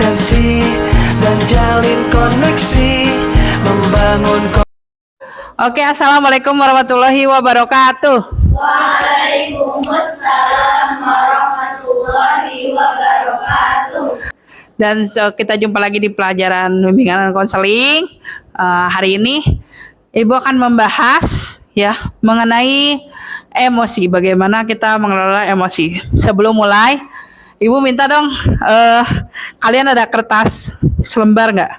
konsistensi dan jalin koneksi, membangun. Oke, assalamualaikum warahmatullahi wabarakatuh. Waalaikumsalam warahmatullahi wabarakatuh. Dan kita jumpa lagi di pelajaran bimbingan dan konseling. Hari ini Ibu akan membahas ya mengenai emosi. Bagaimana kita mengelola emosi. Sebelum mulai, Ibu minta dong kalian ada kertas selembar nggak?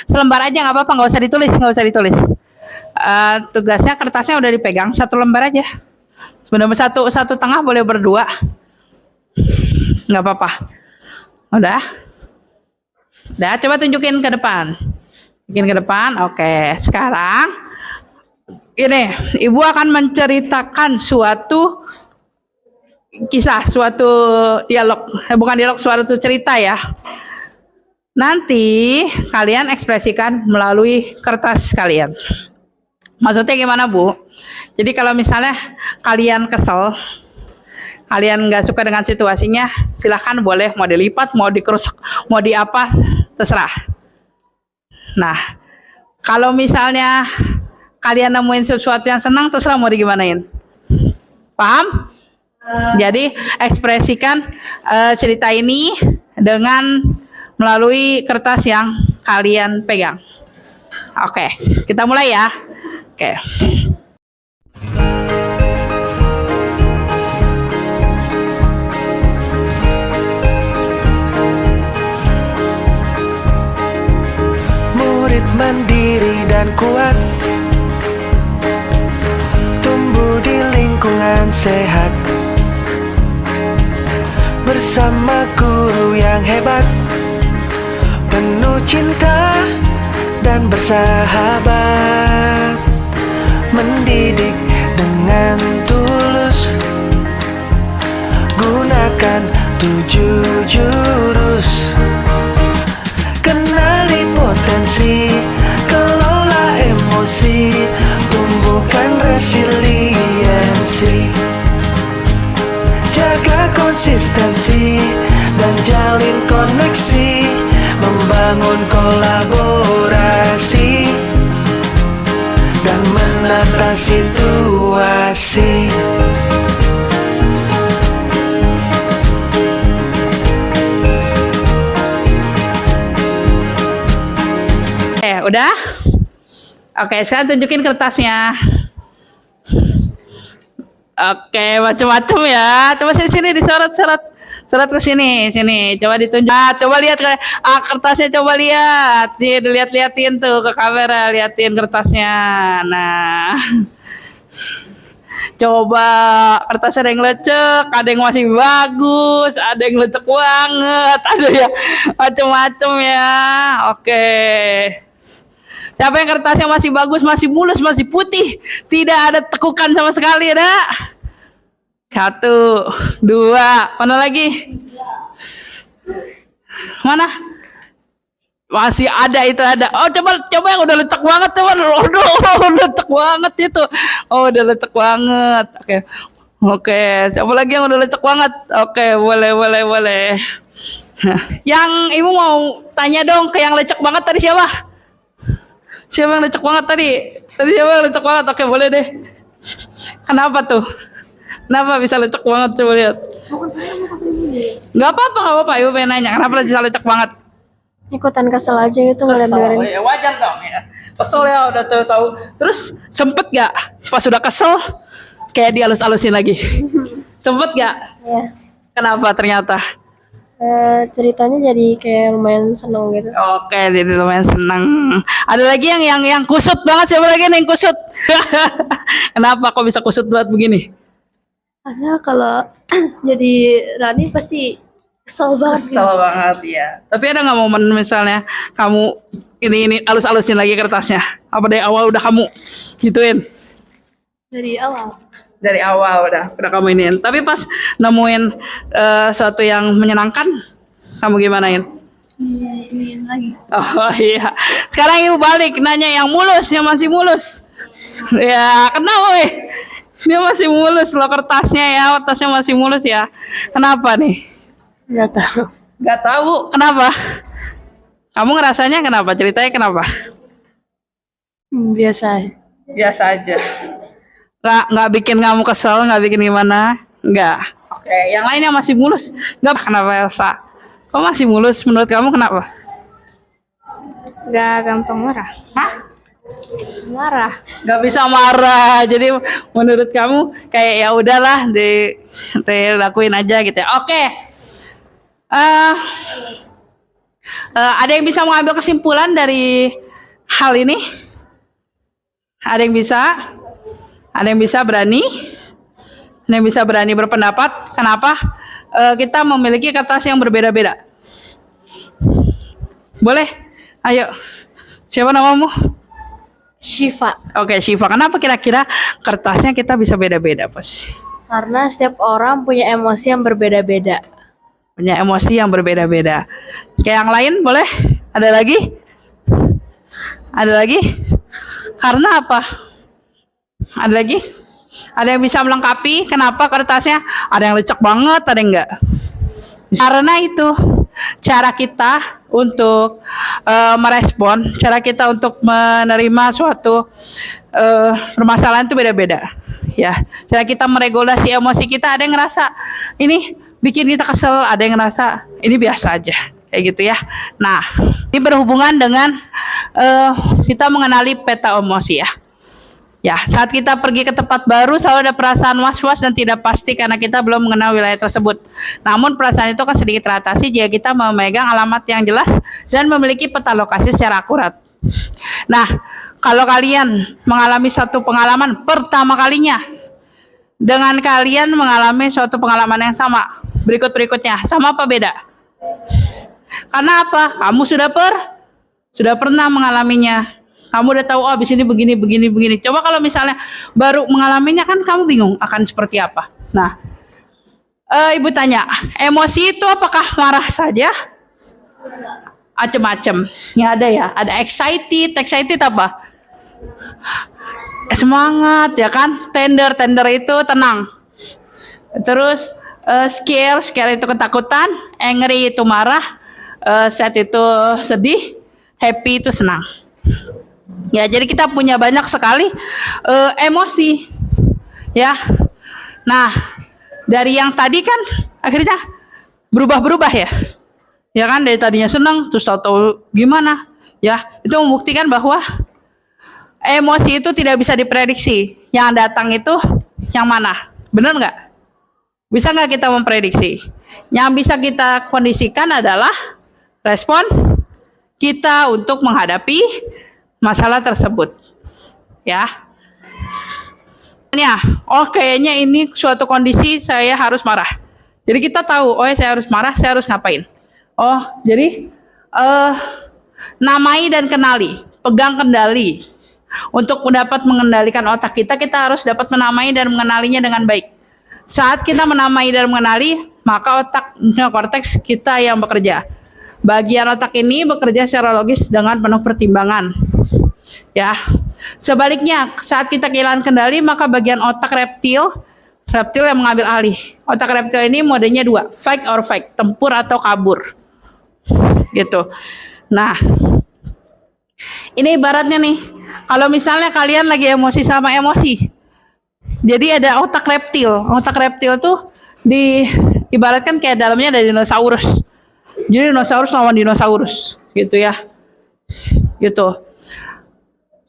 Selembar aja nggak apa-apa, nggak usah ditulis. Tugasnya kertasnya udah dipegang satu lembar aja. Sebenarnya satu tengah boleh berdua, nggak apa-apa. Udah, coba tunjukin ke depan. Oke, sekarang ini Ibu akan menceritakan suatu kisah, suatu dialog, bukan dialog, suatu cerita ya. Nanti kalian ekspresikan melalui kertas kalian. Maksudnya gimana, Bu? Jadi kalau misalnya kalian kesel, kalian nggak suka dengan situasinya, silahkan boleh mau dilipat, mau dikerusuk, mau di apa, terserah. Nah, kalau misalnya kalian nemuin sesuatu yang senang, terserah mau digimanain. Paham? Jadi ekspresikan cerita ini dengan melalui kertas yang kalian pegang. Oke, kita mulai ya. Oke. Murid mandiri dan kuat, tumbuh di lingkungan sehat, bersama guru yang hebat, penuh cinta dan bersahabat, mendidik dengan tulus, gunakan 7 jurus. Kenali potensi, kelola emosi, tumbuhkan resiliensi, jaga konsistensi dan jalin koneksi, membangun kolaborasi dan menata situasi. Udah? Oke, sekarang tunjukin kertasnya. Oke, macam-macam ya. Coba sini disorot ke sini. Coba ditunjuk. Coba lihat kertasnya, coba lihat. Lihatin tuh ke kamera, liatin kertasnya. Nah. Coba kertasnya ada yang lecek, ada yang masih bagus, ada yang lecek banget, ada ya macam-macam ya. Oke. Siapa yang kertasnya masih bagus, masih mulus, masih putih, tidak ada tekukan sama sekali, ada? 1, 2, mana lagi? Mana? Masih ada, itu ada. Oh, coba yang udah lecek banget, coba. Udah lecek banget itu. Oh, udah lecek banget. Oke. Siapa lagi yang udah lecek banget? Oke, boleh. Yang Ibu mau tanya dong ke yang lecek banget tadi siapa? Siapa yang lecek banget tadi? Siapa yang lecek banget? Oke, boleh deh. Kenapa tuh? Kenapa bisa lecek banget? Coba lihat. Gak apa-apa. Ibu pengen nanya. Kenapa bisa lecek banget? Ikutan kesel aja gitu ngedengerin. Ya, wajar dong ya. Kesel ya, udah tahu. Terus sempet gak pas udah kesel kayak dihalus-halusin lagi? Sempet gak? Ya. Kenapa ternyata? Ceritanya jadi kayak lumayan seneng gitu. Oke, jadi lumayan senang. Ada lagi yang kusut banget, siapa lagi nih yang kusut? Kenapa kok bisa kusut banget begini? Karena kalau jadi Rani pasti kesel banget. Kesel banget ya. Tapi ada nggak momen misalnya kamu ini halus-halusin lagi kertasnya? Apa dari awal udah kamu gituin? Dari awal. Dari awal udah kamu iniin. Tapi pas nemuin sesuatu yang menyenangkan, kamu gimanain? Iniin lagi. Oh iya. Sekarang Ibu balik nanya yang mulus, yang masih mulus. Ya, kenapa weh? Dia masih mulus loh kertasnya ya, kertasnya masih mulus ya. Kenapa nih? Nggak tahu. Gak tahu kenapa. Kamu ngerasanya kenapa? Ceritanya kenapa? Biasa. Biasa aja. Nggak bikin kamu kesel, nggak bikin gimana? Nggak. Oke, yang lainnya masih mulus. Nggak, kenapa Elsa? Kok masih mulus? Menurut kamu kenapa? Gak gampang marah. Hah? Marah. Nggak bisa marah. Jadi menurut kamu kayak ya udahlah, dilakuin aja gitu ya. Oke. Ada yang bisa mengambil kesimpulan dari hal ini? Ada yang bisa? Ada yang bisa berani? Ada yang bisa berani berpendapat? Kenapa kita memiliki kertas yang berbeda-beda? Boleh? Ayo. Siapa namamu? Syifa. Oke, Syifa. Kenapa kira-kira kertasnya kita bisa beda-beda, Pas? Karena setiap orang punya emosi yang berbeda-beda. Punya emosi yang berbeda-beda. Kayak yang lain boleh? Ada lagi? Ada lagi? Karena apa? Ada lagi? Ada yang bisa melengkapi kenapa kertasnya ada yang lecek banget, ada yang enggak? Karena itu cara kita untuk merespon, cara kita untuk menerima suatu permasalahan itu beda-beda. Ya, cara kita meregulasi emosi kita, ada yang ngerasa ini bikin kita kesel, ada yang ngerasa ini biasa aja, kayak gitu ya. Nah, ini berhubungan dengan kita mengenali peta emosi ya. Ya, saat kita pergi ke tempat baru selalu ada perasaan was-was dan tidak pasti karena kita belum mengenal wilayah tersebut. Namun perasaan itu akan sedikit teratasi jika kita memegang alamat yang jelas dan memiliki peta lokasi secara akurat. Nah, kalau kalian mengalami suatu pengalaman pertama kalinya dengan kalian mengalami suatu pengalaman yang sama, berikutnya sama apa beda? Karena apa? Kamu sudah pernah mengalaminya. Kamu udah tahu, oh abis ini begini. Coba kalau misalnya baru mengalaminya kan kamu bingung akan seperti apa. Nah, Ibu tanya, emosi itu apakah marah saja? Macem-macem. Ya ada ya, ada excited apa? Semangat ya kan? Tender itu tenang. Terus scare itu ketakutan, angry itu marah, sad itu sedih, happy itu senang. Ya, jadi kita punya banyak sekali emosi. Ya. Nah, dari yang tadi kan akhirnya berubah ya. Ya kan, dari tadinya senang terus tahu gimana? Ya, itu membuktikan bahwa emosi itu tidak bisa diprediksi. Yang datang itu yang mana? Benar nggak? Bisa nggak kita memprediksi? Yang bisa kita kondisikan adalah respon kita untuk menghadapi masalah tersebut. Ya. Kayaknya ini suatu kondisi saya harus marah. Jadi kita tahu, saya harus marah, saya harus ngapain? Jadi namai dan kenali, pegang kendali. Untuk dapat mengendalikan otak kita harus dapat menamai dan mengenalinya dengan baik. Saat kita menamai dan mengenali, maka otak neokorteks kita yang bekerja. Bagian otak ini bekerja secara logis dengan penuh pertimbangan. Ya. Sebaliknya, saat kita kehilangan kendali, maka bagian otak reptil yang mengambil alih. Otak reptil ini modenya 2, fight or fight, tempur atau kabur. Gitu. Nah, ini ibaratnya nih, kalau misalnya kalian lagi emosi sama emosi, jadi ada otak reptil. Otak reptil tuh ibaratkan kayak dalamnya ada dinosaurus. Jadi dinosaurus lawan dinosaurus, gitu ya. Gitu.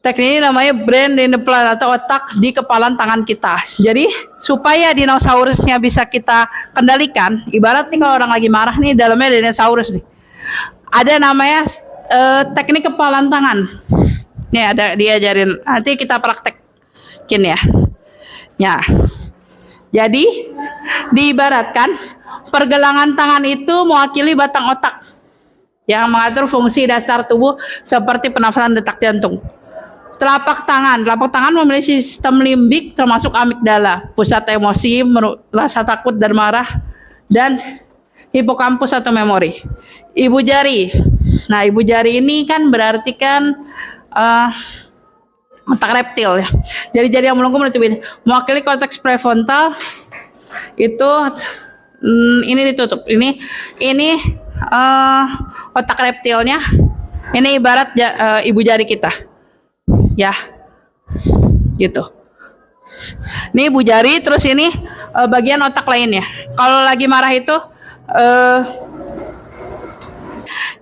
Teknik ini namanya brain in the plan atau otak di kepalan tangan kita. Jadi supaya dinosaurusnya bisa kita kendalikan, ibarat nih kalau orang lagi marah nih dalamnya ada dinosaurus nih. Ada namanya teknik kepalan tangan. Nih ada diajarin. Nanti kita praktekin ya. Ya. Jadi diibaratkan pergelangan tangan itu mewakili batang otak yang mengatur fungsi dasar tubuh seperti pernafasan, detak jantung. Telapak tangan memiliki sistem limbik termasuk amigdala, pusat emosi, rasa takut dan marah, dan hipokampus atau memori. Ibu jari. Nah, ibu jari ini kan berarti kan otak reptil ya. Jari-jari yang melengkung menutupin. Mewakili korteks prefrontal itu ini ditutup. Ini otak reptilnya. Ini ibarat ibu jari kita, ya, gitu. Ini ibu jari, terus ini bagian otak lainnya. Kalau lagi marah itu,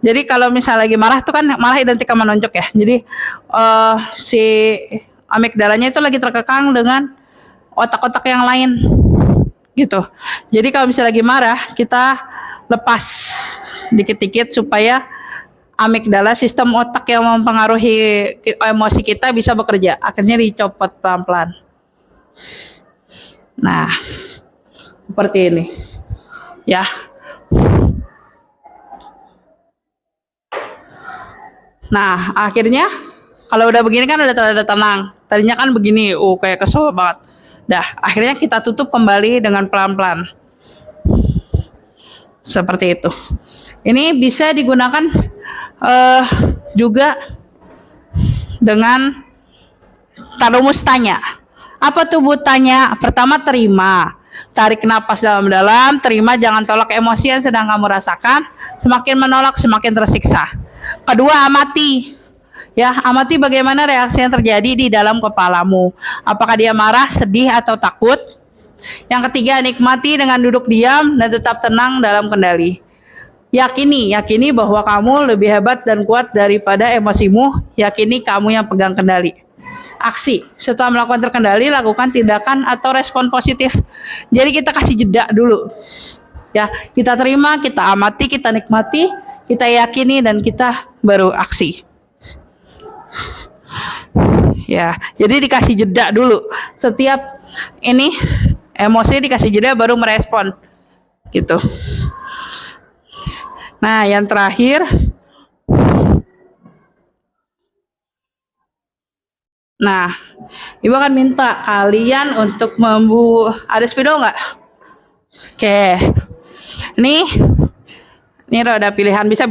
jadi kalau misalnya lagi marah tuh kan marah identik sama nonjok ya. Jadi si amigdalanya itu lagi terkekang dengan otak-otak yang lain, gitu. Jadi kalau misalnya lagi marah, kita lepas dikit-dikit supaya amigdala, sistem otak yang mempengaruhi emosi kita, bisa bekerja. Akhirnya dicopot pelan-pelan. Nah, seperti ini, ya. Nah, akhirnya kalau udah begini kan udah tenang. Tadinya kan begini, kayak kesel banget. Dah, akhirnya kita tutup kembali dengan pelan-pelan. Seperti itu. Ini bisa digunakan juga dengan tarumus tanya. Apa tuh Bu tanya? Pertama, terima. Tarik napas dalam-dalam, terima, jangan tolak emosi yang sedang kamu rasakan. Semakin menolak, semakin tersiksa. Kedua, amati. Ya, amati bagaimana reaksi yang terjadi di dalam kepalamu. Apakah dia marah, sedih, atau takut? Yang ketiga, nikmati dengan duduk diam dan tetap tenang dalam kendali. Yakini bahwa kamu lebih hebat dan kuat daripada emosimu. Yakini kamu yang pegang kendali. Aksi, setelah melakukan terkendali, lakukan tindakan atau respon positif. Jadi kita kasih jeda dulu. Ya, kita terima, kita amati, kita nikmati, kita yakini, dan kita baru aksi. Ya, jadi dikasih jeda dulu. Setiap ini emosi dikasih jeda baru merespon, gitu. Nah, yang terakhir, nah, Ibu akan minta kalian untuk ada spidol nggak? Oke, ini roda pilihan, bisa.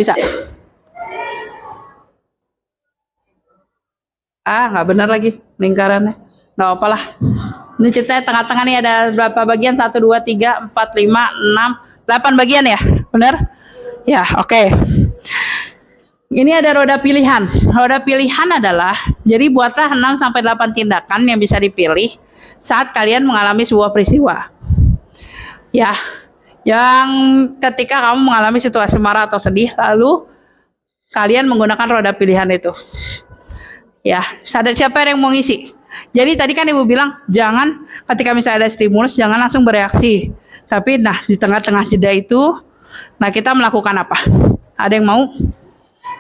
Nggak benar lagi lingkarannya. Nggak apalah. Ini ceritanya tengah-tengah nih ada berapa bagian? 1, 2, 3, 4, 5, 6, 8 bagian ya? Benar? Ya, oke. Ini ada roda pilihan. Roda pilihan adalah, jadi buatlah 6-8 tindakan yang bisa dipilih saat kalian mengalami sebuah peristiwa. Ya, yang ketika kamu mengalami situasi marah atau sedih, lalu kalian menggunakan roda pilihan itu. Ya, sadar siapa yang mau ngisi. Jadi tadi kan Ibu bilang, jangan ketika misalnya ada stimulus, jangan langsung bereaksi. Tapi di tengah-tengah jeda itu, kita melakukan apa? Ada yang mau?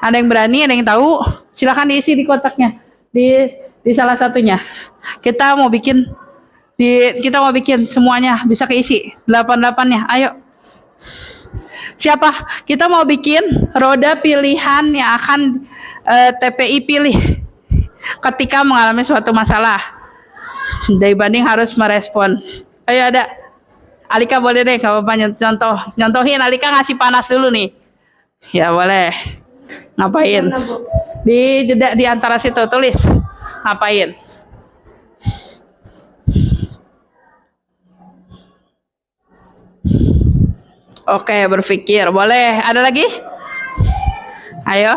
Ada yang berani? Ada yang tahu? Silakan diisi di kotaknya. Di salah satunya. Kita mau bikin semuanya bisa keisi. 8-8-nya. Ayo. Siapa? Kita mau bikin roda pilihan yang akan TPI pilih ketika mengalami suatu masalah. Dibanding harus merespon. Ayo ada. Alika boleh deh, gak apa-apa nyontohin. Alika ngasih panas dulu nih. Ya boleh. Ngapain? Di antara situ tulis. Ngapain? Oke, berpikir. Boleh. Ada lagi? Ayo.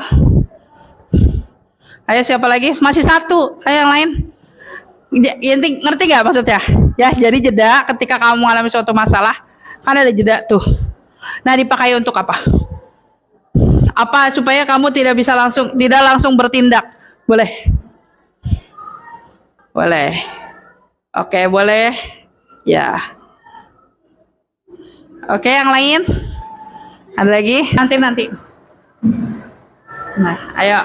Ayo siapa lagi? Masih satu. Ayo yang lain. Ngerti gak maksudnya? Ya, jadi jeda ketika kamu mengalami suatu masalah, kan ada jeda tuh. Nah, dipakai untuk apa? Apa supaya kamu tidak langsung bertindak? Boleh? Boleh. Oke, boleh. Ya. Oke, yang lain? Ada lagi? Nanti. Nah, ayo.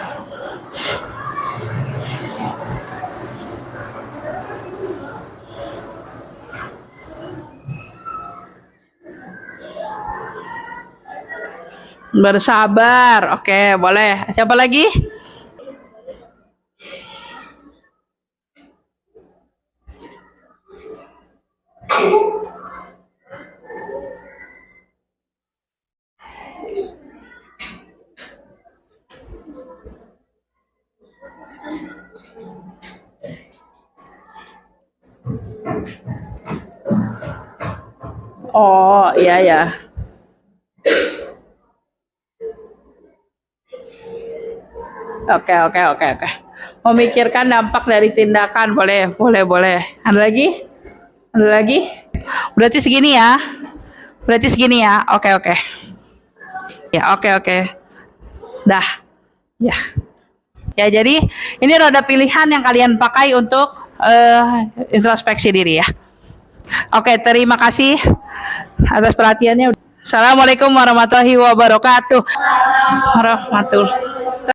Bersabar. Oke, boleh. Siapa lagi? Oh, iya ya. Oke. Memikirkan dampak dari tindakan, boleh. Ada lagi? Berarti segini ya. Oke. Ya, oke. Dah. Ya. Ya, jadi ini roda pilihan yang kalian pakai untuk introspeksi diri ya. Oke, terima kasih atas perhatiannya. Assalamualaikum warahmatullahi wabarakatuh. Warahmatullahi